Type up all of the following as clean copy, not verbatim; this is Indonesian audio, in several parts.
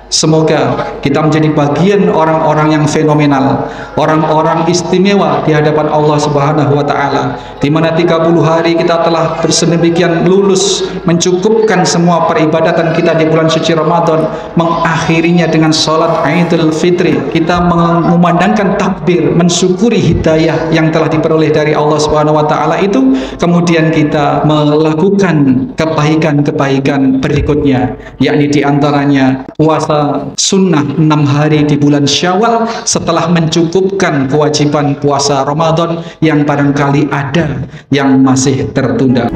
Semoga kita menjadi bagian orang-orang yang fenomenal, orang-orang istimewa di hadapan Allah Subhanahu wa taala, di mana 30 hari kita telah bersedemikian lulus mencukupkan semua peribadatan kita di bulan suci Ramadan, mengakhirinya dengan salat Idul Fitri. Kita mengumandangkan takbir, mensyukuri hidayah yang telah diperoleh dari Allah Subhanahu wa taala itu, kemudian kita melakukan kebaikan-kebaikan berikutnya, yakni diantaranya puasa sunnah 6 hari di bulan Syawal setelah mencukupkan kewajiban puasa Ramadan yang barangkali ada yang masih tertunda.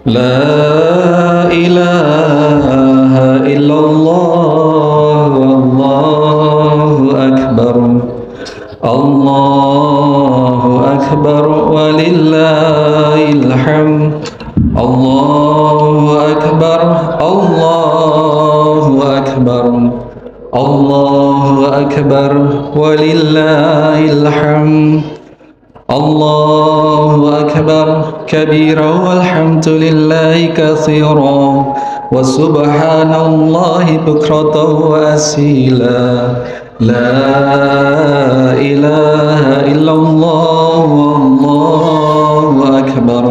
La ilaha illallah wallahu akbar, Allahu akbar walillahil hamd, Allahu akbar, Allahu akbar, Allahu akbar walillahil hamd, Allahu akbar kabira walhamdulillahi katsira wa subhanallahi bukratan wa asila. La ilaha illallah wallahu akbar,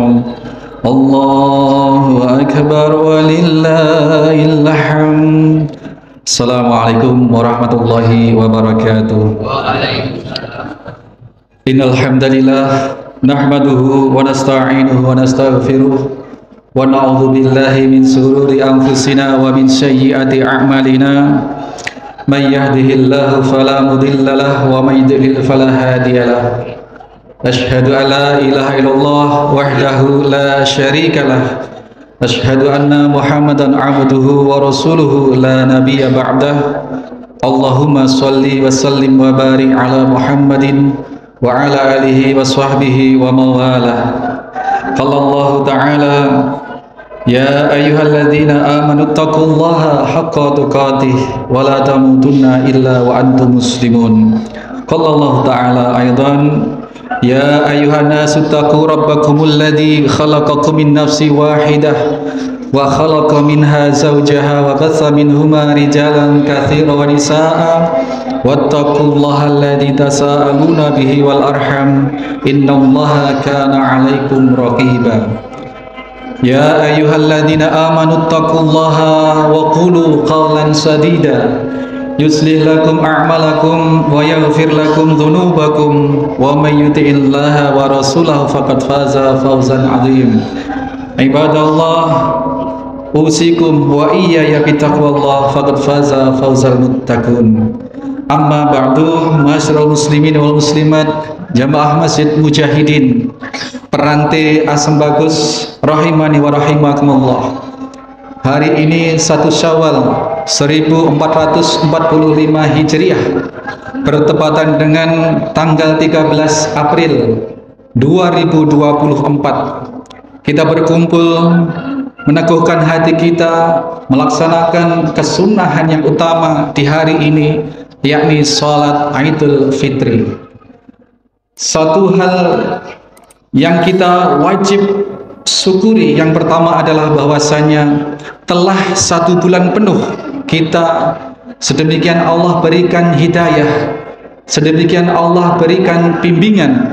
Allahu akbar walillahil hamd. Assalamualaikum warahmatullahi wabarakatuh. Innal hamdalillah nahmaduhu wa nasta'inuhu wa nastaghfiruh wa na'udzu billahi min shururi anfusina wa min sayyiati a'malina. May yahdihillahu fala mudilla lahu wa may yudlil fala hadiya lahu. Asyhadu an la ilaha illallah wahdahu la syarika lah. Asyhadu anna Muhammadan 'abduhu wa rasuluhu la nabiyya ba'dah. Allahumma shalli wa sallim wa barik ala Muhammadin wa ala alihi wa sahbihi wa mawalah. Qala Allah ta'ala, ya ayyuhalladzina amanu taqullaha haqqa tuqatih wa la tamutunna illa wa antum muslimun. Qala Allah ta'ala aidan, ya ayyuhan nasu taqu rabbakumul ladzi khalaqakum min nafsin wahidah wa khalaqa minha zawjaha wa batha minhuma rijalan katsiran wa nisaa wattaqullaha alladzi tasaaluna bihi wal arham innallaha kana 'alaikum raqiba. Ya ayyuhalladzina amanu taqullaha wa qulu qawlan sadida yuslih lakum a'malakum wa yaghfir lakum dhunubakum wa may yuti'illaha wa rasulahu faqad faza fawzan 'azim. Ibadallah, usikum wa iyaya bitaqwallah faqad faza fawzal muttaqun. Amma ba'du, masyarul muslimin wal muslimat, jamaah Masjid Mujahidin Peranti Asem Bagus rahimani wa rahimakumullah. Hari ini 1 Syawal 1445 Hijriah bertepatan dengan tanggal 13 April 2024. Kita berkumpul meneguhkan hati kita melaksanakan kesunahan yang utama di hari ini, yakni sholat Idul Fitri. Satu hal yang kita wajib syukuri yang pertama adalah bahwasanya telah 1 bulan penuh kita sedemikian Allah berikan hidayah, sedemikian Allah berikan bimbingan,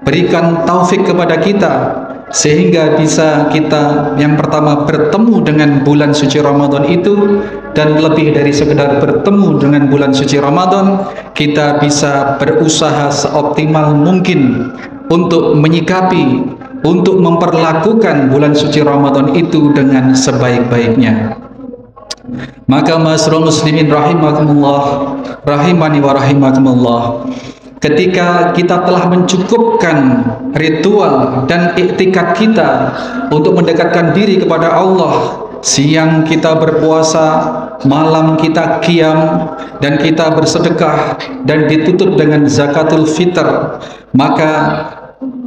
berikan taufik kepada kita, sehingga bisa kita yang pertama bertemu dengan bulan suci Ramadan itu, dan lebih dari sekedar bertemu dengan bulan suci Ramadan, kita bisa berusaha seoptimal mungkin untuk menyikapi, untuk memperlakukan bulan suci Ramadan itu dengan sebaik-baiknya. Maka masyarul muslimin rahimakumullah, rahimani wa rahimakumullah, ketika kita telah mencukupkan ritual dan iktikad kita untuk mendekatkan diri kepada Allah, siang kita berpuasa, malam kita qiyam, dan kita bersedekah dan ditutup dengan zakatul fitr, maka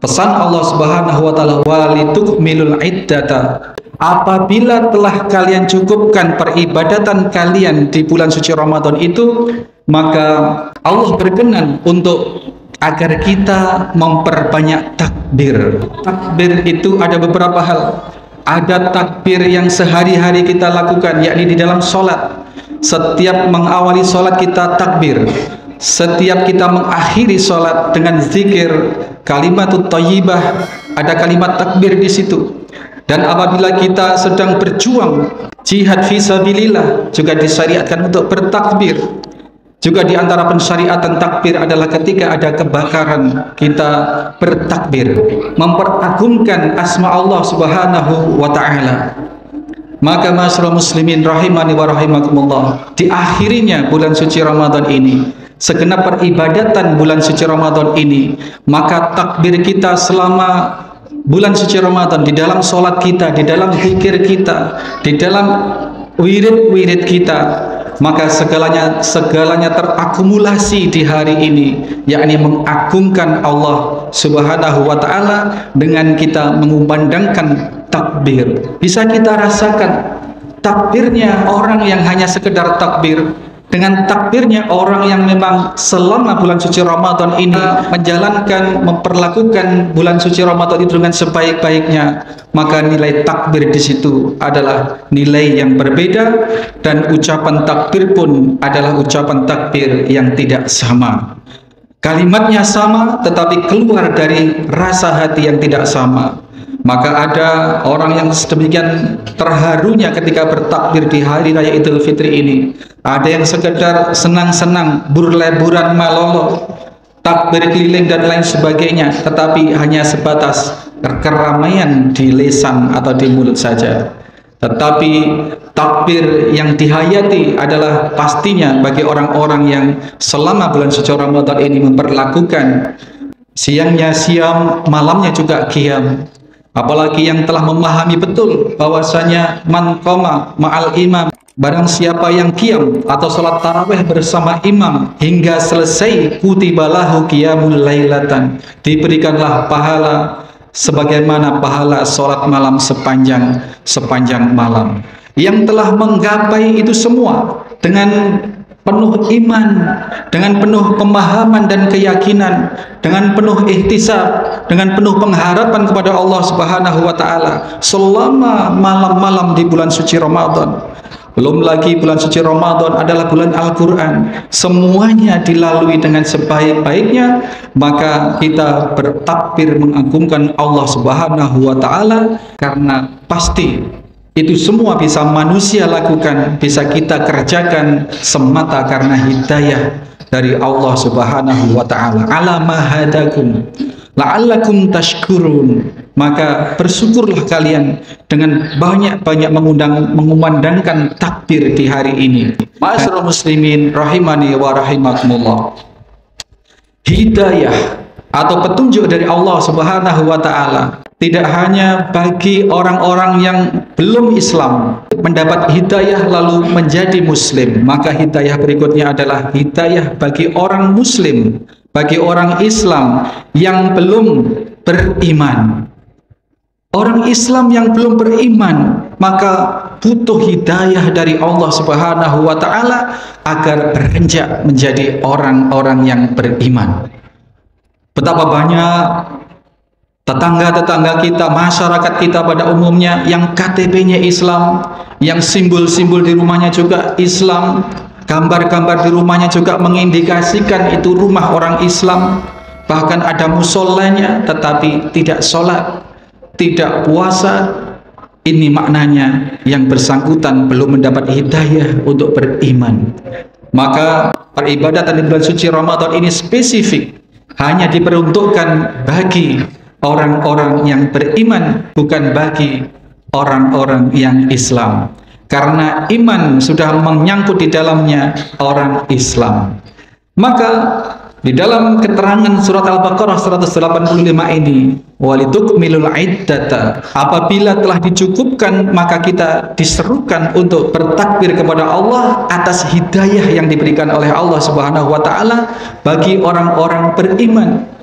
Pesan Allah Subhanahu wa taala, walitukmilul iddata. Apabila telah kalian cukupkan peribadatan kalian di bulan suci Ramadan itu, maka Allah berkenan untuk agar kita memperbanyak takbir. Takbir itu ada beberapa hal. Ada takbir yang sehari-hari kita lakukan, yakni di dalam sholat. Setiap mengawali sholat kita takbir. Setiap kita mengakhiri sholat dengan zikir kalimatut thayyibah, ada kalimat takbir di situ. Dan apabila kita sedang berjuang jihad fisabilillah, juga disyariatkan untuk bertakbir. Juga di antara pensyariatan takbir adalah ketika ada kebakaran, kita bertakbir, memperagungkan asma Allah Subhanahu wa ta'ala. Maka masyarakat muslimin rahimani wa rahimakumullah, di akhirnya bulan suci Ramadan ini, segenap peribadatan bulan suci Ramadan ini, maka takbir kita selama bulan suci Ramadan, di dalam sholat kita, di dalam zikir kita, di dalam wirid-wirid kita, maka segalanya terakumulasi di hari ini, yakni mengagungkan Allah Subhanahu wa ta'ala dengan kita mengumandangkan takbir. Bisa kita rasakan takbirnya orang yang hanya sekedar takbir dengan takbirnya orang yang memang selama bulan suci Ramadan ini menjalankan, memperlakukan bulan suci Ramadan itu dengan sebaik-baiknya, maka nilai takbir di situ adalah nilai yang berbeda, dan ucapan takbir pun adalah ucapan takbir yang tidak sama. Kalimatnya sama, tetapi keluar dari rasa hati yang tidak sama. Maka ada orang yang sedemikian terharunya ketika bertakbir di hari raya Idul Fitri ini. Ada yang sekedar senang-senang, burleburan malolo, takbir keliling dan lain sebagainya, tetapi hanya sebatas keramaian di lisan atau di mulut saja. Tetapi takbir yang dihayati adalah pastinya bagi orang-orang yang selama bulan suci Ramadan ini memperlakukan siangnya siam, malamnya juga qiyam. Apalagi yang telah memahami betul bahwasanya man qoma ma'al imam, barang siapa yang qiyam atau salat tarawih bersama imam hingga selesai, kutibalahu qiyamul lailatan, diberikanlah pahala sebagaimana pahala salat malam sepanjang malam. Yang telah menggapai itu semua dengan penuh iman, dengan penuh pemahaman dan keyakinan, dengan penuh ihtisab, dengan penuh pengharapan kepada Allah Subhanahu wa ta'ala selama malam-malam di bulan suci Ramadan. Belum lagi bulan suci Ramadan adalah bulan Al-Quran, semuanya dilalui dengan sebaik-baiknya, maka kita bertakbir mengagungkan Allah Subhanahu wa ta'ala, karena pasti itu semua bisa manusia lakukan, bisa kita kerjakan semata karena hidayah dari Allah Subhanahu wa ta'ala. Ala ma hadakum la'allakum tashkurun. Maka bersyukurlah kalian dengan banyak-banyak mengumandangkan takbir di hari ini. Ma'asyiral muslimin rahimani wa rahimakumullah. Hidayah atau petunjuk dari Allah Subhanahu wa ta'ala tidak hanya bagi orang-orang yang belum Islam mendapat hidayah lalu menjadi muslim, maka hidayah berikutnya adalah hidayah bagi orang muslim, bagi orang Islam yang belum beriman. Orang Islam yang belum beriman maka butuh hidayah dari Allah Subhanahu wa ta'ala agar beranjak menjadi orang-orang yang beriman. Betapa banyak tetangga-tetangga kita, masyarakat kita pada umumnya yang KTP-nya Islam, yang simbol-simbol di rumahnya juga Islam, gambar-gambar di rumahnya juga mengindikasikan itu rumah orang Islam, bahkan ada musolanya tetapi tidak sholat, tidak puasa. Ini maknanya yang bersangkutan belum mendapat hidayah untuk beriman. Maka peribadatan di bulan suci Ramadan ini spesifik, hanya diperuntukkan bagi orang-orang yang beriman, bukan bagi orang-orang yang Islam, karena iman sudah menyangkut di dalamnya orang Islam. Maka di dalam keterangan surat Al-Baqarah 185 ini, walitukmilul iddata, apabila telah dicukupkan maka kita diserukan untuk bertakbir kepada Allah atas hidayah yang diberikan oleh Allah Subhanahu wa ta'ala bagi orang-orang beriman.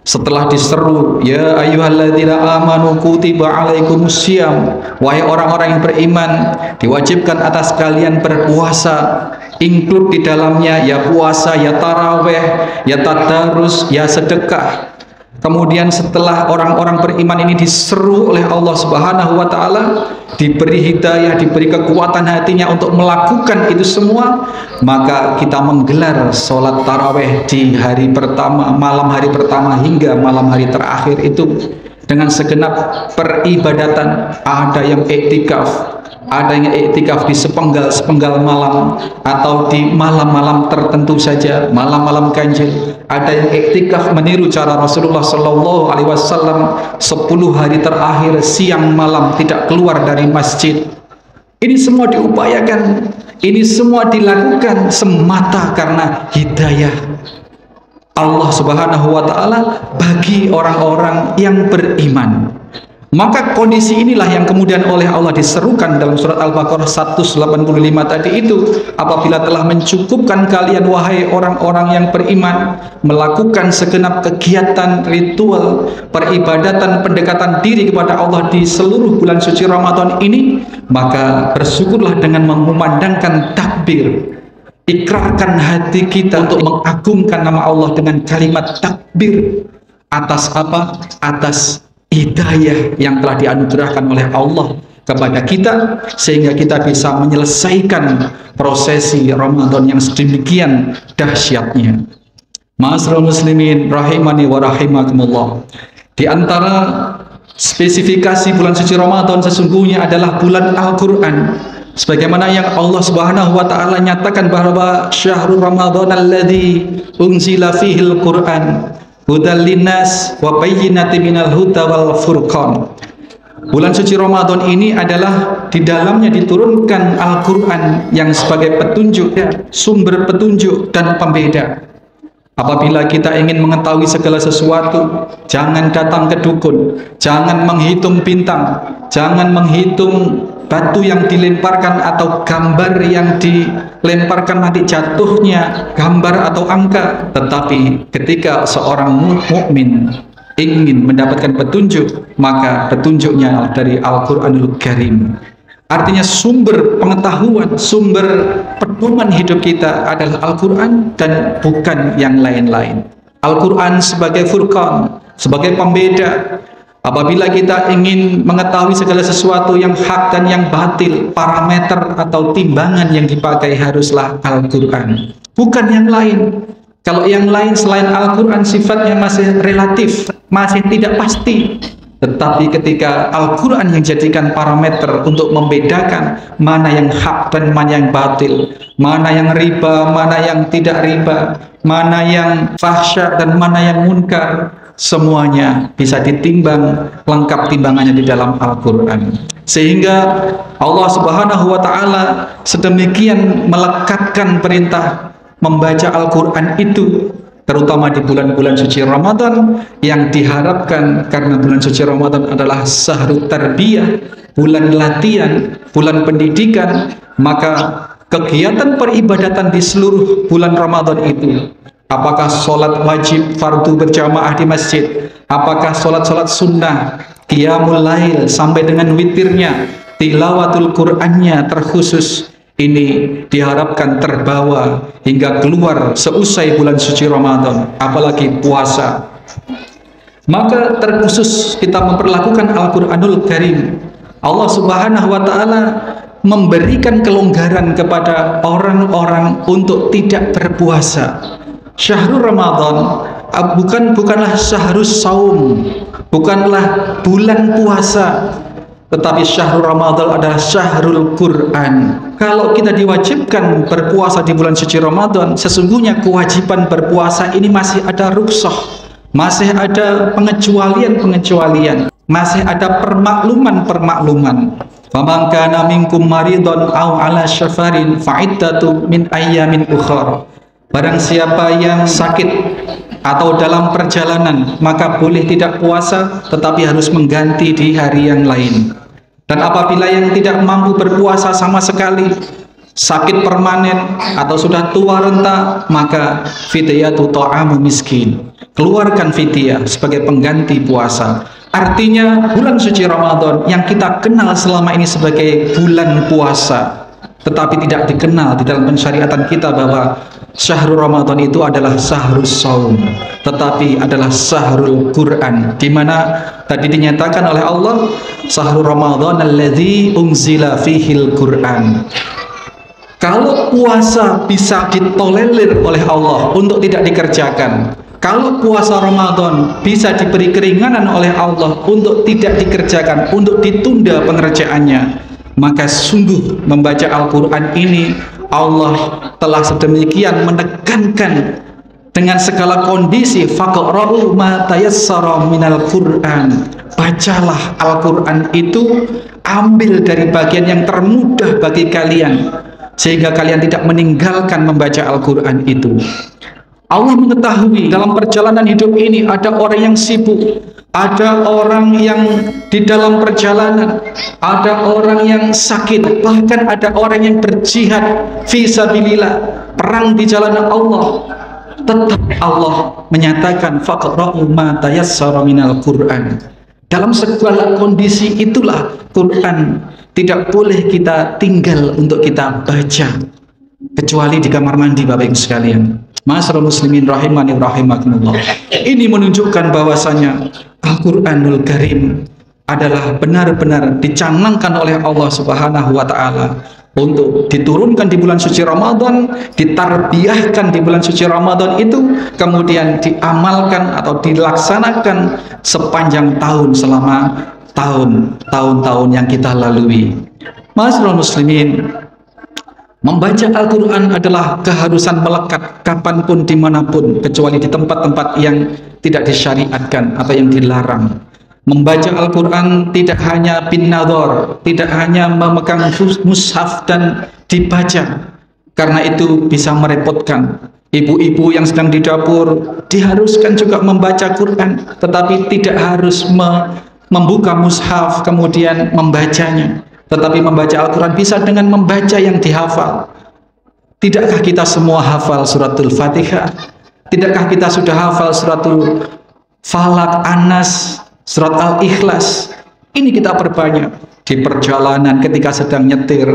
Setelah diseru, ya ayyuhalladzina amanu kutiba alaikumussyam, wahai orang-orang yang beriman, diwajibkan atas kalian berpuasa, include di dalamnya ya puasa, ya taraweh, ya tadarus, ya sedekah. Kemudian setelah orang-orang beriman ini diseru oleh Allah Subhanahu wa taala, diberi hidayah, diberi kekuatan hatinya untuk melakukan itu semua, maka kita menggelar sholat taraweh di hari pertama, malam hari pertama hingga malam hari terakhir itu dengan segenap peribadatan. Ada yang iktikaf, ada yang iktikaf di sepenggal malam atau di malam-malam tertentu saja, malam-malam ganjil. Ada yang iktikaf meniru cara Rasulullah Shallallahu Alaihi Wasallam 10 hari terakhir siang malam tidak keluar dari masjid. Ini semua diupayakan, ini semua dilakukan semata karena hidayah Allah Subhanahu wa taala bagi orang-orang yang beriman. Maka kondisi inilah yang kemudian oleh Allah diserukan dalam surat Al-Baqarah 185 tadi itu, apabila telah mencukupkan kalian wahai orang-orang yang beriman melakukan segenap kegiatan ritual peribadatan pendekatan diri kepada Allah di seluruh bulan suci Ramadan ini, maka bersyukurlah dengan mengumandangkan takbir. Ikrarkan hati kita untuk mengagungkan nama Allah dengan kalimat takbir. Atas apa? Atas hidayah yang telah dianugerahkan oleh Allah kepada kita, sehingga kita bisa menyelesaikan prosesi Ramadan yang sedemikian dahsyatnya. Ma'asyiral muslimin rahimani wa rahimakumullah. Di antara spesifikasi bulan suci Ramadan sesungguhnya adalah bulan Al-Qur'an. Sebagaimana yang Allah Subhanahu wa taala nyatakan bahwa syahrul Ramadan alladzi unzila fihil Qur'an hudal linnas wa bayyinatin minal huda wal furqan. Bulan suci Ramadan ini adalah di dalamnya diturunkan Al-Qur'an yang sebagai petunjuk, sumber petunjuk dan pembeda. Apabila kita ingin mengetahui segala sesuatu, jangan datang ke dukun, jangan menghitung bintang, jangan menghitung batu yang dilemparkan atau gambar yang dilemparkan nanti jatuhnya gambar atau angka. Tetapi ketika seorang mukmin ingin mendapatkan petunjuk, maka petunjuknya dari Al-Qur'anul Karim. Artinya sumber pengetahuan, sumber pedoman hidup kita adalah Al-Quran dan bukan yang lain-lain. Al-Quran sebagai furqan, sebagai pembeda. Apabila kita ingin mengetahui segala sesuatu yang hak dan yang batil, parameter atau timbangan yang dipakai haruslah Al-Quran, bukan yang lain. Kalau yang lain selain Al-Quran sifatnya masih relatif, masih tidak pasti. Tetapi ketika Al-Quran yang jadikan parameter untuk membedakan mana yang hak dan mana yang batil, mana yang riba, mana yang tidak riba, mana yang fahsya dan mana yang munkar, semuanya bisa ditimbang lengkap timbangannya di dalam Al-Quran. Sehingga Allah Subhanahu wa taala sedemikian melekatkan perintah membaca Al-Quran itu, terutama di bulan-bulan suci Ramadan, yang diharapkan karena bulan suci Ramadan adalah syahrut tarbiyah, bulan latihan, bulan pendidikan. Maka kegiatan peribadatan di seluruh bulan Ramadan itu, apakah sholat wajib fardu berjamaah di masjid, apakah sholat-sholat sunnah, qiyamul lail sampai dengan witirnya, tilawatul Qur'annya terkhusus, ini diharapkan terbawa hingga keluar seusai bulan suci Ramadan, apalagi puasa. Maka terkhusus kita memperlakukan Al-Quranul Karim. Allah Subhanahu wa taala memberikan kelonggaran kepada orang-orang untuk tidak berpuasa. Syahrul Ramadan bukanlah syahrus saum, bukanlah bulan puasa, tetapi syahrul Ramadan adalah syahrul Quran. Kalau kita diwajibkan berpuasa di bulan suci Ramadan, sesungguhnya kewajiban berpuasa ini masih ada rukhsah, masih ada pengecualian-pengecualian, masih ada permakluman-permakluman. Faman kana minkum maridun aw ala syafarin fa'iddatu min ayyamin ukhra. Barang siapa yang sakit atau dalam perjalanan, maka boleh tidak puasa tetapi harus mengganti di hari yang lain. Dan apabila yang tidak mampu berpuasa sama sekali, sakit permanen atau sudah tua renta, maka fidyatu ta'amu miskin, keluarkan fidyah sebagai pengganti puasa. Artinya bulan suci Ramadan yang kita kenal selama ini sebagai bulan puasa, tetapi tidak dikenal di dalam pensyariatan kita bahwa syahrul Ramadan itu adalah syahrus saum, tetapi adalah syahrul Quran, di mana tadi dinyatakan oleh Allah syahrul Ramadan alladzi unzila fihil Quran. Kalau puasa bisa ditolerir oleh Allah untuk tidak dikerjakan, kalau puasa Ramadan bisa diberi keringanan oleh Allah untuk tidak dikerjakan, untuk ditunda pengerjaannya, maka sungguh membaca Al-Quran ini Allah telah sedemikian menekankan dengan segala kondisi, faqra'u ma tayassara minal Qur'an. Bacalah Al-Quran itu, ambil dari bagian yang termudah bagi kalian, sehingga kalian tidak meninggalkan membaca Al-Quran itu. Allah mengetahui dalam perjalanan hidup ini ada orang yang sibuk, ada orang yang di dalam perjalanan, ada orang yang sakit, bahkan ada orang yang berjihad fisabilillah, perang di jalan Allah. Tetap Allah menyatakan faqra'u ma tayassara minal Qur'an. Dalam segala kondisi itulah Quran tidak boleh kita tinggal untuk kita baca, kecuali di kamar mandi, Bapak Ibu sekalian. Ma'asyiral muslimin rahimani rahimakumullah. Ini menunjukkan bahwasanya Al-Qur'anul Karim adalah benar-benar dicanangkan oleh Allah Subhanahu wa taala untuk diturunkan di bulan suci Ramadan, ditarbiyahkan di bulan suci Ramadan itu, kemudian diamalkan atau dilaksanakan sepanjang tahun, selama tahun-tahun yang kita lalui. Ma'asyiral muslimin, membaca Al-Quran adalah keharusan melekat kapanpun, dimanapun, kecuali di tempat-tempat yang tidak disyariatkan atau yang dilarang. Membaca Al-Quran tidak hanya bin nadhar, tidak hanya memegang mushaf dan dibaca, karena itu bisa merepotkan. Ibu-ibu yang sedang di dapur diharuskan juga membaca Quran, tetapi tidak harus membuka mushaf kemudian membacanya, tetapi membaca Al-Quran bisa dengan membaca yang dihafal. Tidakkah kita semua hafal suratul Fatihah? Tidakkah kita sudah hafal suratul Falak, Anas, surat Al-Ikhlas? Ini kita perbanyak di perjalanan, ketika sedang nyetir,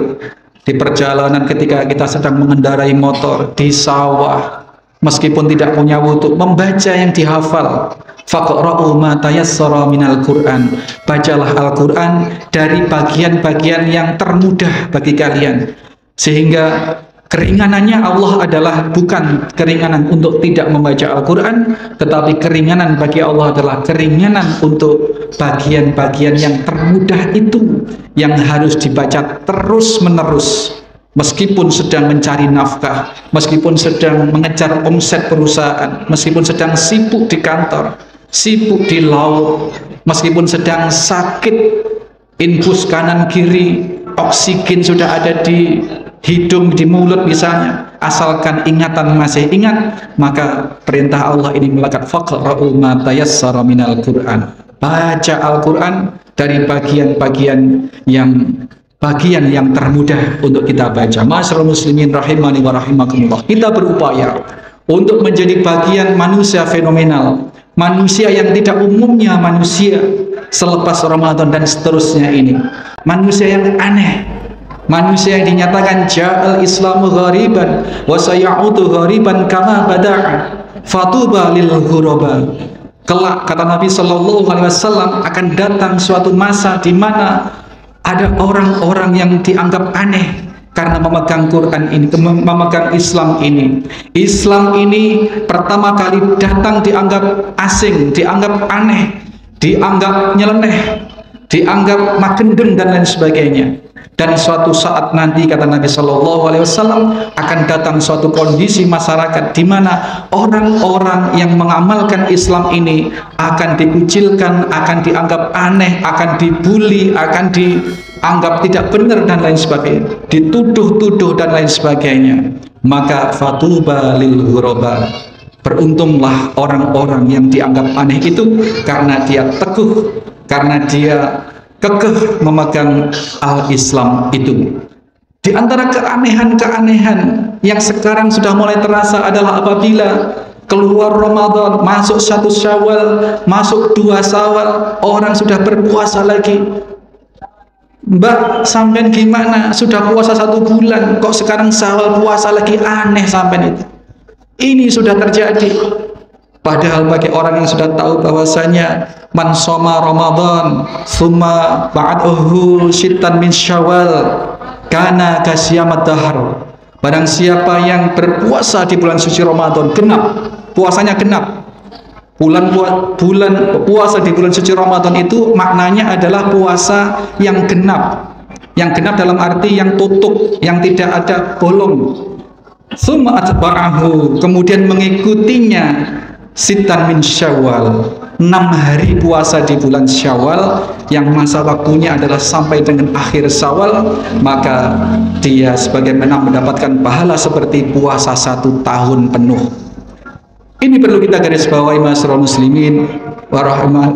di perjalanan ketika kita sedang mengendarai motor, di sawah, meskipun tidak punya wudu, membaca yang dihafal. Faqra'u ma tayassara minal Qur'an. Bacalah Al-Quran dari bagian-bagian yang termudah bagi kalian, sehingga keringanannya Allah adalah bukan keringanan untuk tidak membaca Al-Quran, tetapi keringanan bagi Allah adalah keringanan untuk bagian-bagian yang termudah itu, yang harus dibaca terus-menerus, meskipun sedang mencari nafkah, meskipun sedang mengejar omset perusahaan, meskipun sedang sibuk di kantor, sibuk di laut, meskipun sedang sakit, infus kanan kiri, oksigen sudah ada di hidung, di mulut misalnya, asalkan ingatan masih ingat, maka perintah Allah ini melekat, faqra'u ma tayassara minal Qur'an. Baca Al-Quran dari bagian-bagian yang termudah untuk kita baca. Ma'asyiral muslimin rahimani wa rahimakumullah. Kita berupaya untuk menjadi bagian manusia fenomenal, manusia yang tidak umumnya manusia selepas Ramadan dan seterusnya ini, manusia yang aneh, manusia yang dinyatakan ja'al islamu ghariban wa sayaudu ghariban kama bada'a fatuba lil ghuraba. Kelak, kata Nabi sallallahu alaihi wasallam, akan datang suatu masa di mana ada orang-orang yang dianggap aneh karena memegang Quran ini, memegang Islam ini. Islam ini pertama kali datang dianggap asing, dianggap aneh, dianggap nyeleneh, dianggap magendeng dan lain sebagainya. Dan suatu saat nanti, kata Nabi Shallallahu Alaihi Wasallam, akan datang suatu kondisi masyarakat di mana orang-orang yang mengamalkan Islam ini akan dikucilkan, akan dianggap aneh, akan dibully, akan dianggap tidak benar dan lain sebagainya, dituduh-tuduh dan lain sebagainya. Maka fatuba lil ghuraba, beruntunglah orang-orang yang dianggap aneh itu, karena dia teguh, karena dia kekeh memegang al-Islam itu. Di antara keanehan-keanehan yang sekarang sudah mulai terasa adalah apabila keluar Ramadan, masuk 1 Syawal, masuk 2 Syawal, orang sudah berpuasa lagi. Mbak, sampean gimana? Sudah puasa 1 bulan, kok sekarang Syawal puasa lagi? Aneh sampean itu. Ini sudah terjadi. Padahal bagi orang yang sudah tahu bahwasanya man shoma Ramadan summa ba'dahu syittan min Syawal kana kasyamat dahar. Barang siapa yang berpuasa di bulan suci Ramadan genap, puasanya genap. Bulan puasa di bulan suci Ramadan itu maknanya adalah puasa yang genap. Yang genap dalam arti yang tutup, yang tidak ada bolong. Summa atba'ahu, kemudian mengikutinya Sittan min Syawal, 6 hari puasa di bulan Syawal yang masa waktunya adalah sampai dengan akhir Syawal, maka dia sebagaimana mendapatkan pahala seperti puasa 1 tahun penuh. Ini perlu kita garis bawahi ma'asyiral muslimin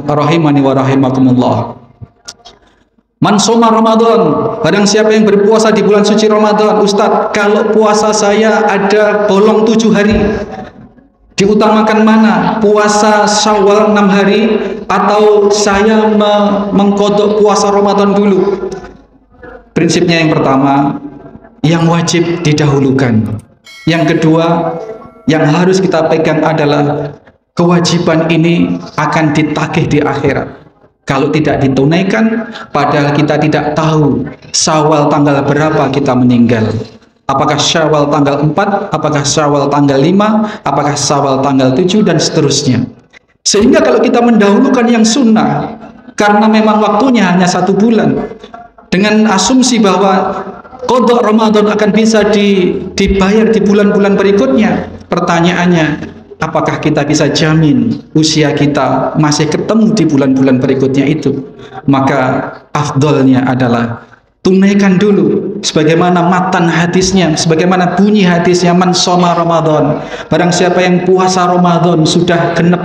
rahimani wa rahimakumullah. Man shoma Ramadan, barang siapa yang berpuasa di bulan suci Ramadan, Ustadz, kalau puasa saya ada bolong 7 hari, diutamakan mana? Puasa Syawal 6 hari atau saya mengkodok puasa Ramadan dulu? Prinsipnya yang pertama, yang wajib didahulukan. Yang kedua, yang harus kita pegang adalah kewajiban ini akan ditagih di akhirat. Kalau tidak ditunaikan, padahal kita tidak tahu Syawal tanggal berapa kita meninggal. Apakah Syawal tanggal 4, apakah Syawal tanggal 5, apakah Syawal tanggal 7, dan seterusnya. Sehingga kalau kita mendahulukan yang sunnah, karena memang waktunya hanya 1 bulan, dengan asumsi bahwa qadha Ramadan akan bisa dibayar di bulan-bulan berikutnya, pertanyaannya, apakah kita bisa jamin usia kita masih ketemu di bulan-bulan berikutnya itu? Maka afdolnya adalah tunaikan dulu sebagaimana matan hadisnya, sebagaimana bunyi hadisnya, man shoma Ramadan, barang siapa yang puasa Ramadan sudah genep,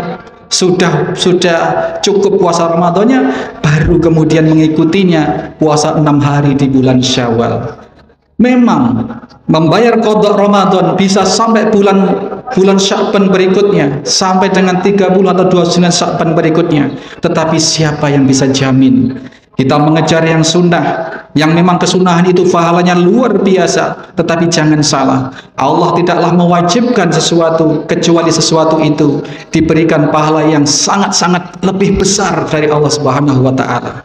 sudah cukup puasa Ramadannya, baru kemudian mengikutinya puasa 6 hari di bulan Syawal. Memang membayar qadha Ramadan bisa sampai bulan Sya'ban berikutnya, sampai dengan 30 atau 29 Sya'ban berikutnya, tetapi siapa yang bisa jamin? Kita mengejar yang sunnah, yang memang kesunahan itu pahalanya luar biasa. Tetapi jangan salah, Allah tidaklah mewajibkan sesuatu kecuali sesuatu itu diberikan pahala yang sangat-sangat lebih besar dari Allah Subhanahu wa ta'ala.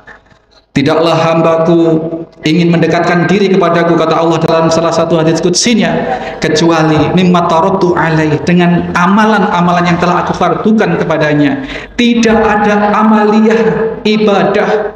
Tidaklah hambaku ingin mendekatkan diri kepadaku, kata Allah dalam salah satu hadis qudsinya, kecuali mimma taradtu alaih, dengan amalan-amalan yang telah aku fardukan kepadanya. Tidak ada amaliyah ibadah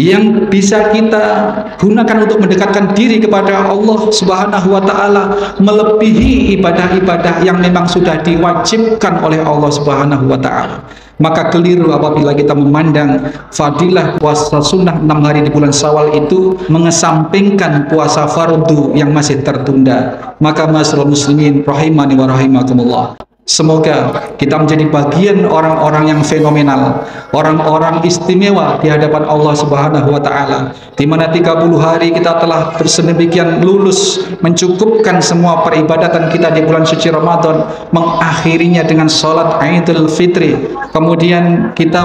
yang bisa kita gunakan untuk mendekatkan diri kepada Allah Subhanahu wa ta'ala melebihi ibadah-ibadah yang memang sudah diwajibkan oleh Allah Subhanahu wa ta'ala. Maka keliru apabila kita memandang fadilah puasa sunnah 6 hari di bulan Syawal itu mengesampingkan puasa fardu yang masih tertunda. Maka ma'asyiral muslimin rahimani wa rahimakumullah, semoga kita menjadi bagian orang-orang yang fenomenal, orang-orang istimewa di hadapan Allah Subhanahu wa ta'ala, di mana 30 hari kita telah bersedemikian lulus mencukupkan semua peribadatan kita di bulan suci Ramadan, mengakhirinya dengan sholat Idul Fitri, kemudian kita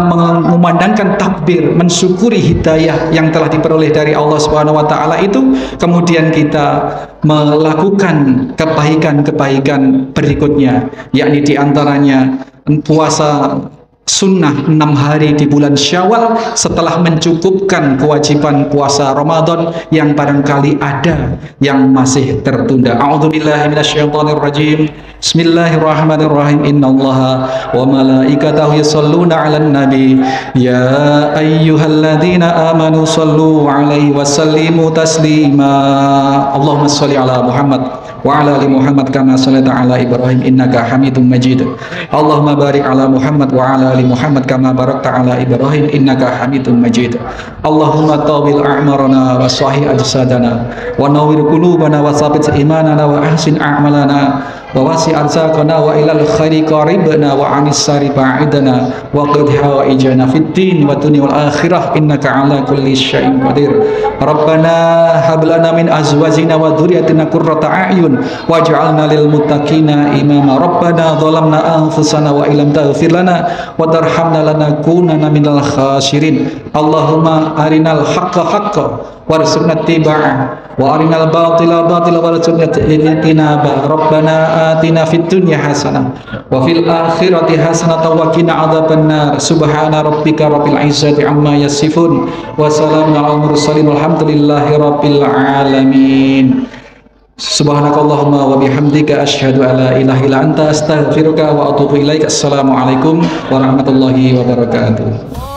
memandangkan takbir, mensyukuri hidayah yang telah diperoleh dari Allah Subhanahu wa ta'ala itu, kemudian kita melakukan kebaikan-kebaikan berikutnya, yakni diantaranya puasa sunnah 6 hari di bulan Syawal setelah mencukupkan kewajiban puasa Ramadan yang barangkali ada yang masih tertunda. A'udzubillahi minasyaitonirrajim. Bismillahirrahmanirrahim. Innallaha wa malaikatahu yusholluna 'alan nabi ya ayyuhalladzina amanu shallu 'alaihi wa sallimu taslima. Allahumma shalli 'ala Muhammad wa 'ala ali Muhammad kama shallaita 'ala Ibrahim innaka Hamidum Majid. Allahumma barik 'ala Muhammad wa 'ala ali Muhammad kama barakta 'ala Ibrahim innaka Hamidum Majid. Allahumma tawil a'marana wa sahih ajsadana wa nawwir qulubana wa tsabbit imanana wa ahsin a'malana wa wasi' arzaqana wa ilal khairi qaribna wa anis sari ba'idana wa qad hawaijana fid din wa dunya wal akhirah innaka ala kulli syai'in qadir. Rabbana hab lana min azwajina wa dzurriyyatina qurrata a'yun waj'alna lil muttaqina imama. Rabbana zalamna anfusana wa illam taghfir lana wa tarhamna lanakunanna minal khasirin. Allahumma arinal haqqa haqqan warzuqna ittiba'ah wa arinal batila batila warzuqna ijtinaba. Rabbana atina fid dunya hasanah wa fil akhirati hasanah wa qina adzabannar. Subhana rabbika rabbil izzati amma yasifun wa salamun alal mursalin walhamdulillahi rabbil alamin. Subhanakallahumma wa bihamdika asyhadu an la ilaha illa anta astaghfiruka wa atubu ilaik. Assalamualaikum warahmatullahi wabarakatuh.